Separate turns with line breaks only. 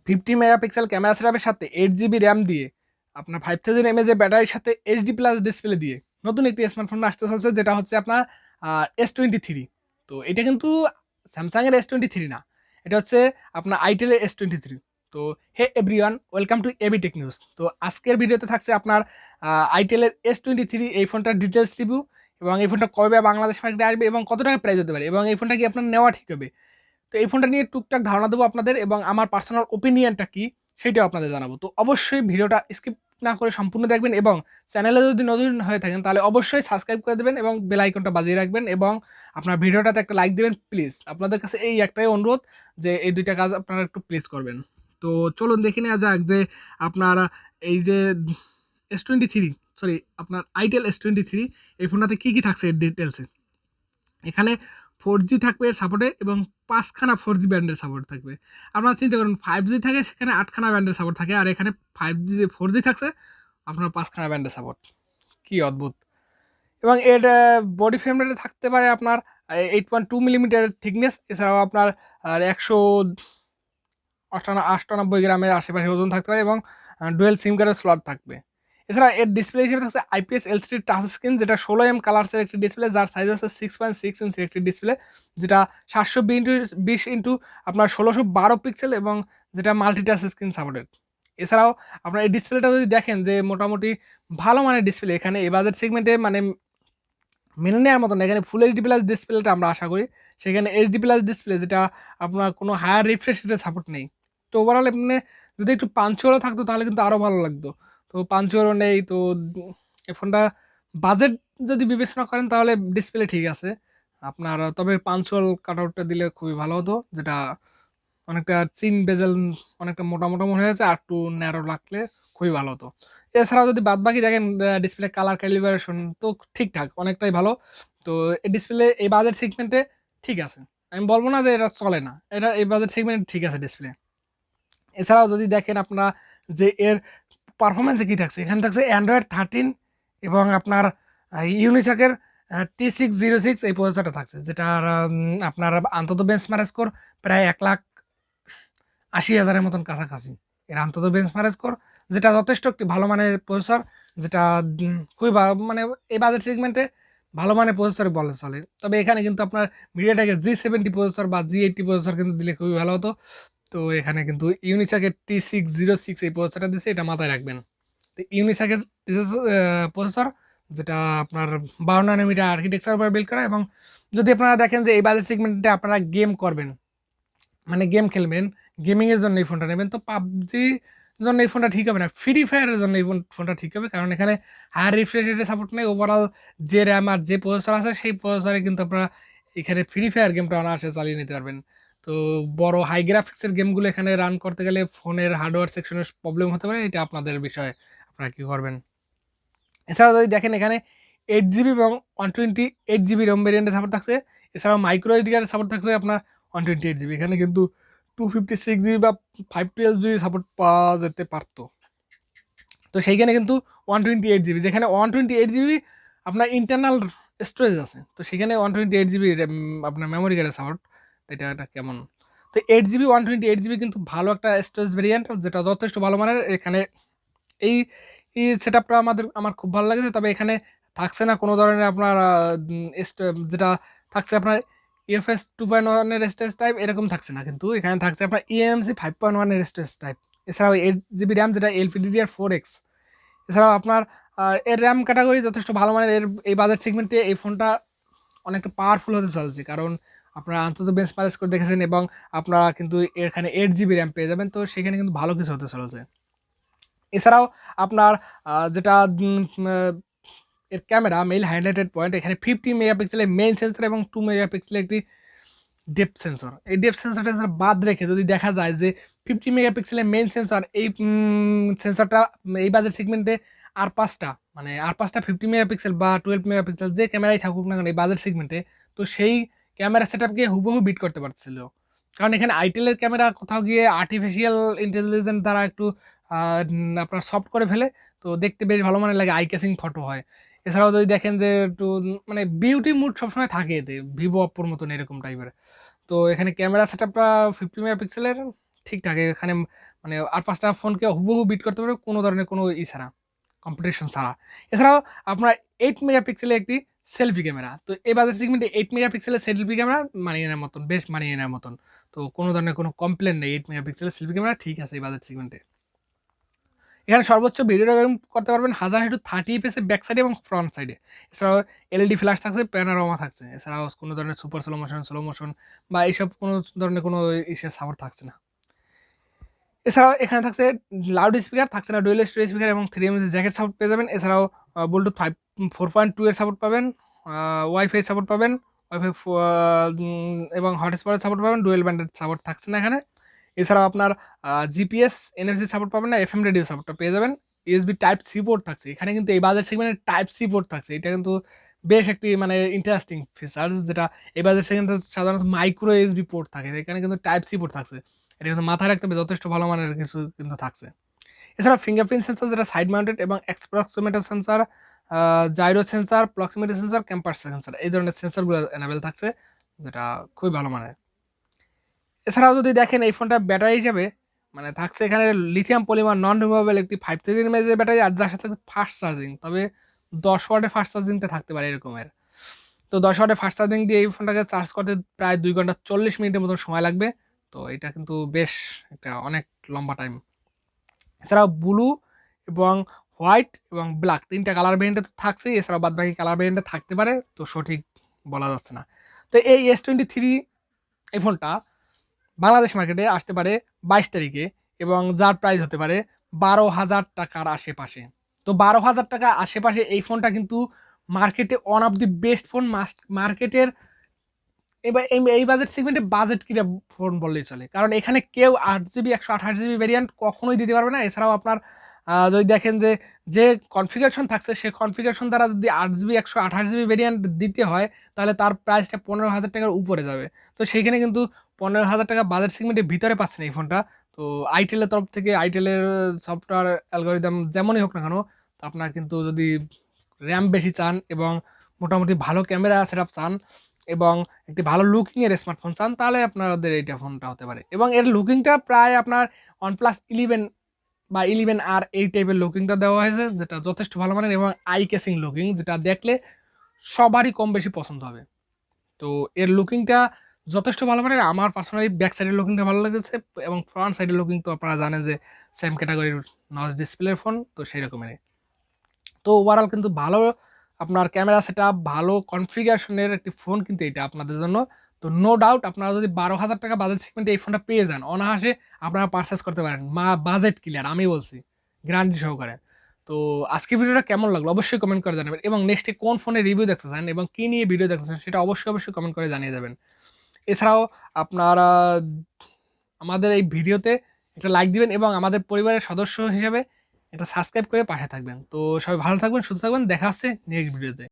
50 megapixel camera সেটআপের সাথে 8 GB RAM দিয়ে আপনার 5000 mAh এর ব্যাটারির সাথে এইচডি প্লাস ডিসপ্লে দিয়ে নতুন একটি স্মার্টফোন আসতে চলছে, যেটা হচ্ছে আপনার S23। তো এটা কিন্তু স্যামসাং এর S23 না, এটা হচ্ছে আপনার আইটেলের S23। তো hey everyone, welcome to ABTechnews। তো আজকের ভিডিওতে থাকছে আপনার আইটেলের S23 এই ফোনটার ডিটেলস রিভিউ, এবং এই ফোনটা কবে বাংলাদেশ মার্কেটে আসবে এবং কত টাকা প্রাইস হতে পারে, এবং এই ফোনটা কি আপনার নেওয়া ঠিক হবে। তো এই ফোনটা নিয়ে টুকটাক ধারণা দেবো আপনাদের, এবং আমার পার্সোনাল ওপিনিয়নটা কি সেটাও আপনাদের জানাবো। তো অবশ্যই ভিডিওটা স্কিপ না করে সম্পূর্ণ দেখবেন, এবং চ্যানেলে যদি নতুন হয়ে থাকেন তাহলে অবশ্যই সাবস্ক্রাইব করে দেবেন এবং বেল আইকনটা বাজিয়ে রাখবেন, এবং আপনার ভিডিওটাতে একটা লাইক দেবেন প্লিজ। আপনাদের কাছে এই একটাই অনুরোধ যে এই দুইটা কাজ আপনারা একটু প্লিজ করবেন। তো চলুন দেখে নেওয়া যাক যে আপনারা এই যে S23, সরি আপনার আইটেল S23 এই ফোনটাতে কী কী থাকছে এর ডিটেলসে। এখানে 4G থাকবে এর সাপোর্টে, এবং 5খানা 4G ব্যান্ডের সাপোর্ট থাকবে। আপনারা চিন্তা করুন 5G থাকে সেখানে 8খানা ব্যান্ডের সাপোর্ট থাকে, আর এখানে 5G 4G থাকছে আপনার 5খানা ব্যান্ডের সাপোর্ট। কি অদ্ভুত। এবং এর বডি ফ্রেমটা থাকতে পারে আপনার 8.2 মিলিমিটার থিকনেস, এছাড়াও আপনার 198 গ্রামের আশেপাশে ওজন থাকতে পারে, এবং ডুয়েল সিম কার্ডের স্লট থাকবে। এছাড়া এর ডিসপ্লে হিসেবে থাকছে IPS LCD টাচ স্ক্রিন, যেটা 16 কালার্সের একটি ডিসপ্লে, যার সাইজ আছে 6.6 ইঞ্চি একটি ডিসপ্লে, যেটা 720 ইন্টু আপনার 1612 পিক্সেল, এবং যেটা মাল্টি টাচ স্ক্রিন সাপোর্টেড। এছাড়াও আপনার এই ডিসপ্লেটা যদি দেখেন যে মোটামুটি ভালো মানের ডিসপ্লে, এখানে এই বাজেট সেগমেন্টে মানে মেনে নেওয়ার মতন। এখানে ফুল এইচডি প্লাস ডিসপ্লেটা আমরা আশা করি, সেখানে এইচডি প্লাস ডিসপ্লে, যেটা আপনার কোনো হায়ার রিফ্রেশ রেটের সাপোর্ট নেই। তো ওভারঅল এমনি যদি একটু পাঞ্চুয়ালও থাকতো তাহলে কিন্তু আরও ভালো লাগতো, তো পাঞ্চুয়ালও নেই। তো এই ফোনটা বাজেট যদি বিবেচনা করেন তাহলে ডিসপ্লে ঠিক আছে আপনার, তবে পাঞ্চুয়াল কাটআউটটা দিলে খুবই ভালো হতো, যেটা অনেকটা চিন বেজেল অনেকটা মোটা মোটা মনে হয়েছে, আর একটু ন্যারো রাখলে খুবই ভালো হতো। এছাড়াও যদি বাদ বাকি দেখেন ডিসপ্লে কালার ক্যালিব্রেশন তো ঠিকঠাক অনেকটাই ভালো। তো এই ডিসপ্লে এই বাজেট সেগমেন্টে ঠিক আছে, আমি বলবো না যে এটা চলে না, এটা এই বাজেট সেগমেন্টে ঠিক আছে ডিসপ্লে। এছাড়াও যদি দেখেন আপনারা যে এর পারফরমেন্সে কী থাকছে, এখানে থাকছে অ্যান্ড্রয়েড 13, এবং আপনার ইউনিসকের T606 এই প্রসেসরটা থাকছে, যেটার আপনার আন্তত বেঞ্চমার্ক স্কোর প্রায় 1,80,000-এর মতন কাছাকাছি এর আন্তত বেঞ্চমার্ক স্কোর, যেটা যথেষ্ট একটি ভালো মানের প্রসেসর, যেটা খুবই মানে এই বাজেট সেগমেন্টে ভালো মানের প্রসেসর বলে চলে। তবে এখানে কিন্তু আপনার মিডিয়াটেকের G70 প্রসেসর বা G80 প্রসেসর কিন্তু দিলে খুবই ভালো হতো। তো এখানে কিন্তু ইউনিসকের T606 এই প্রসেসরটা দিচ্ছে, এটা মাথায় রাখবেন। তো ইউনিসকের প্রসেসর, যেটা আপনার 12 ন্যানোমিটার আর্কিটেকচার উপর বিল্ড করা, এবং যদি আপনারা দেখেন যে এই বাজেট সেগমেন্টে আপনারা গেম করবেন, মানে গেম খেলবেন, গেমিংয়ের জন্য এই ফোনটা নেবেন, তো পাবজির জন্য এই ফোনটা ঠিক হবে না, ফ্রি ফায়ারের জন্য এই ফোনটা ঠিক হবে, কারণ এখানে হায়ার রিফ্রেশ রেটের সাপোর্ট নেই। ওভারঅল যে র্যাম আর যে প্রসেসর আছে সেই প্রসেসরে কিন্তু আপনারা এখানে ফ্রি ফায়ার গেমটা অনায়াসে চালিয়ে নিতে পারবেন। তো বড় হাই গ্রাফিক্সের গেমগুলো এখানে রান করতে গেলে ফোনের হার্ডওয়্যার সেকশনের প্রবলেম হতে পারে, এটা আপনাদের বিষয়, আপনারা কী করবেন। এছাড়াও যদি দেখেন এখানে 8 জিবি এবং 128 জিবি রোম ভেরিয়েন্টের সাপোর্ট থাকছে, এছাড়াও মাইক্রোএসডি কার্ডের সাপোর্ট থাকছে আপনার 128 জিবি। এখানে কিন্তু 256 জিবি বা 512 জিবি সাপোর্ট পাওয়া যেতে পারতো, তো সেইখানে কিন্তু 128 জিবি, যেখানে 128 জিবি আপনার ইন্টারনাল স্টোরেজ আছে, তো সেখানে 128 জিবি আপনার মেমোরি কার্ডের সাপোর্ট, এটা কেমন। তো 8 জিবি 128 জিবি কিন্তু ভালো একটা স্টোরেজ ভেরিয়েন্ট, যেটা যথেষ্ট ভালো মানের। এখানে এই সেট আপটা আমার খুব ভালো লাগেছে, তবে এখানে থাকছে না কোনো ধরনের আপনার যেটা থাকছে আপনার ইএফএস 2.1-এর স্টোরেজ টাইপ, এরকম থাকছে না, কিন্তু এখানে থাকছে আপনার ইএমসি 5.1-এর স্টোরেজ টাইপ। এছাড়াও 8 জিবি র্যাম, যেটা LPDDR4X। এছাড়াও আপনার এর র্যাম ক্যাটাগরি যথেষ্ট ভালো মানের। এর এই বাজেট সেগমেন্টে এই ফোনটা অনেকটা পাওয়ারফুল হতে চলছে, কারণ আপনারা অন্তত বেঞ্চমার্ক করে দেখেছেন, এবং আপনারা কিন্তু এখানে 8 জিবি র্যাম পেয়ে যাবেন, তো সেখানে কিন্তু ভালো কিছু হতে চলেছে। এছাড়াও আপনার যেটা এর ক্যামেরা মেইন হাইলাইটেড পয়েন্ট, এখানে 50 মেগাপিক্সেলের মেইন সেন্সর এবং 2 মেগাপিক্সেলের একটি ডেপথ সেন্সর। এই ডেপথ সেন্সরটা বাদ রেখে যদি দেখা যায় যে 50 মেগাপিক্সেলের মেইন সেন্সর, এই সেন্সরটা এই বাজেট সেগমেন্টে আর পাঁচটা 50 মেগাপিক্সেল বা 12 মেগাপিক্সেল যে ক্যামেরাই থাকুক না কেন এই বাজেট সেগমেন্টে, তো সেই ক্যামেরা সেট আপকে হুবহু বিট করতে পারছিল, কারণ এখানে আইটেলের ক্যামেরা কোথাও গিয়ে আর্টিফিশিয়াল ইন্টেলিজেন্স দ্বারা একটু আপনার সফট করে ফেলে, তো দেখতে বেশ ভালো মানে লাগে, আই ক্যাচিং ফটো হয়। এছাড়াও যদি দেখেন যে একটু মানে বিউটি মুড সবসময় থাকে এতে, ভিভো অপ্পোর মতন এরকম টাইপের। তো এখানে ক্যামেরা সেট আপটা 50 মেগাপিক্সেলের, ঠিকঠাক, এখানে মানে আর 5টা ফোনকে হুবহু বিট করতে পারবে কোনো ধরনের কোনো ছাড়া, কম্পিটিশন ছাড়া। এছাড়াও আপনার 8 মেগাপিক্সেলের একটি সেলফি ক্যামেরা। তো এই বাজেট সেগমেন্টে 8 মেগাপিক্সেলের সেলফি ক্যামেরা মানিয়ে নেওয়ার মতন, বেশ মানিয়ে নেওয়ার মতন। তো কোনো ধরনের কোনো কমপ্লেন নেই, 8 মেগাপিক্সেলের সেলফি ক্যামেরা ঠিক আছে এই বাজেট সেগমেন্টে। এখানে সর্বোচ্চ ভিডিও রেকর্ডিং করতে পারবেন 1080 এফপিএস ব্যাক সাইডে এবং ফ্রন্ট সাইডে। এছাড়াও এলইডি ফ্ল্যাশ থাকছে, প্যানোরামা থাকছে। এছাড়াও কোনো ধরনের সুপার স্লো মোশন বা এইসব কোনো ধরনের কোনো ইসের সাপোর্ট থাকছে না। এছাড়াও এখানে থাকছে লাউড স্পিকার, থাকছে না ডুয়েল স্টোরেজ স্পিকার এবং 3 এমএস জ্যাকেট সাপোর্ট পেয়ে যাবেন। এছাড়াও ব্লুটুথ 4.2 এর সাপোর্ট পাবেন, ওয়াইফাই সাপোর্ট পাবেন, ওয়াইফাই এবং হটস্পটের সাপোর্ট পাবেন। ডুয়েল ব্যান্ডের সাপোর্ট থাকছে না এখানে। এছাড়াও আপনার জিপিএস এনএফসি সাপোর্ট পাবেন না, এফএম রেডিও সাপোর্টটা পেয়ে যাবেন। ইউএসবি টাইপ সি পোর্ট থাকছে এখানে, কিন্তু এই বাজার সেগমেন্টে টাইপ সি পোর্ট থাকছে, এটা কিন্তু বেশ একটি মানে ইন্টারেস্টিং ফিচার, যেটা এই বাজার সেগমেন্টে সাধারণত মাইক্রো ইউএসবি পোর্ট থাকে, এখানে কিন্তু টাইপ সি পোর্ট থাকছে। এটা কিন্তু মাথায় রাখতে হবে, যথেষ্ট ভালো মানের কিছু কিন্তু থাকছে। এছাড়া ফিঙ্গারপ্রিন্ট সেন্সার যেটা সাইড মাউন্টেড এবং approximator sensor, gyro sensor, proximity sensor, compass sensor, এই ধরনের সেন্সারগুলো এনাবেল থাকছে, যেটা খুবই ভালো মানের। এছাড়াও যদি দেখেন এই ফোনটা ব্যাটারি হিসেবে মানে থাকছে এখানে লিথিয়াম পলিমার নন রিমুভেবল একটি 5000 mAh ব্যাটারি, আর যার সাথে ফাস্ট চার্জিং, তবে 10 ওয়াটের ফাস্ট চার্জিংটা থাকতে পারে এরকমের। তো 10 ওয়াটের ফাস্ট চার্জিং দিয়ে এই ফোনটাকে চার্জ করতে প্রায় 2 ঘন্টা 40 মিনিটের মতো সময় লাগবে। তো এটা কিন্তু বেশ একটা অনেক লম্বা টাইম। এছাড়াও ব্লু এবং হোয়াইট এবং ব্ল্যাক 3টা কালার ভেরিয়েন্টে তো থাকছেই, এছাড়াও বাদ বাকি কালার ভেরিয়েন্টে থাকতে পারে, তো সঠিক বলা যাচ্ছে না। তো এই S23 এই ফোনটা বাংলাদেশ মার্কেটে আসতে পারে 22 তারিখে, এবং যার প্রাইস হতে পারে 12,000 টাকার আশেপাশে। তো 12,000 টাকা আশেপাশে এই ফোনটা কিন্তু মার্কেটে one of the best phone মার্কেটের। এবার এই বাজেট সেগমেন্টে বাজেট কিরা ফোন বললেই চলে, কারণ এখানে কেউ 8 জিবি 128 জিবি ভেরিয়েন্ট কখনোই দিতে পারবে না। এছাড়াও আপনার যদি দেখেন যে যে কনফিগারেশন থাকছে সে কনফিগারেশন দ্বারা যদি 8 জিবি 128 জিবি ভেরিয়েন্ট দিতে হয়, তাহলে তার প্রাইসটা 15,000 টাকার উপরে যাবে। তো সেইখানে কিন্তু 15,000 টাকা বাজেট সেগমেন্টের ভিতরে পাচ্ছেন এই ফোনটা। তো আইটেলের তরফ থেকে, আইটেলের সফটওয়্যার অ্যালগোরিদম যেমনই হোক না কেন, তো আপনার কিন্তু যদি র্যাম বেশি চান এবং মোটামুটি ভালো ক্যামেরা সেটআপ চান এবং একটি ভালো লুকিং এর স্মার্টফোন চান, তাহলে আপনাদের এইটা ফোনটা হতে পারে। এবং এর লুকিংটা প্রায় আপনার OnePlus 11 বা 11R এই টাইপের লুকিংটা দেওয়া হয়েছে, যেটা যথেষ্ট ভালো মানের এবং আই কেসিং লুকিং, যেটা দেখলে সবারই কম বেশি পছন্দ হবে। তো এর লুকিংটা যথেষ্ট ভালো মানের। আমার পার্সোনালি ব্যাক সাইডের লুকিংটা ভালো লেগেছে, এবং ফ্রন্ট সাইডের লুকিং তো আপনারা জানেন যে সেম ক্যাটাগরির নচ ডিসপ্লের ফোন, তো সেই রকমেরই। তো ওভারঅল কিন্তু ভালো আপনার ক্যামেরা সেটআপ, ভালো কনফিগারেশনের একটি ফোন কিন্তু এটা আপনাদের জন্য। তো নো ডাউট আপনারা যদি 12,000 টাকা বাজেট সেগমেন্টে এই ফোনটা পেয়ে যান, অনায়াসে আপনারা পারচেস করতে পারেন, বাজেট ক্লিয়ার, আমি বলছি গ্যারান্টি সহকারে। তো আজকে ভিডিওটা কেমন লাগলো অবশ্যই কমেন্ট করে জানাবেন, এবং নেক্সটে কোন ফোনের রিভিউ দেখতে চান এবং কী নিয়ে ভিডিও দেখতে চান সেটা অবশ্যই কমেন্ট করে জানিয়ে যাবেন। এছাড়াও আপনারা আমাদের এই ভিডিওতে একটা লাইক দিবেন এবং আমাদের পরিবারের সদস্য হিসেবে এটা সাবস্ক্রাইব করে পাশে থাকবেন। তো সবাই ভালো থাকবেন, সুস্থ থাকবেন, দেখা হচ্ছে নেক্সট ভিডিওতে।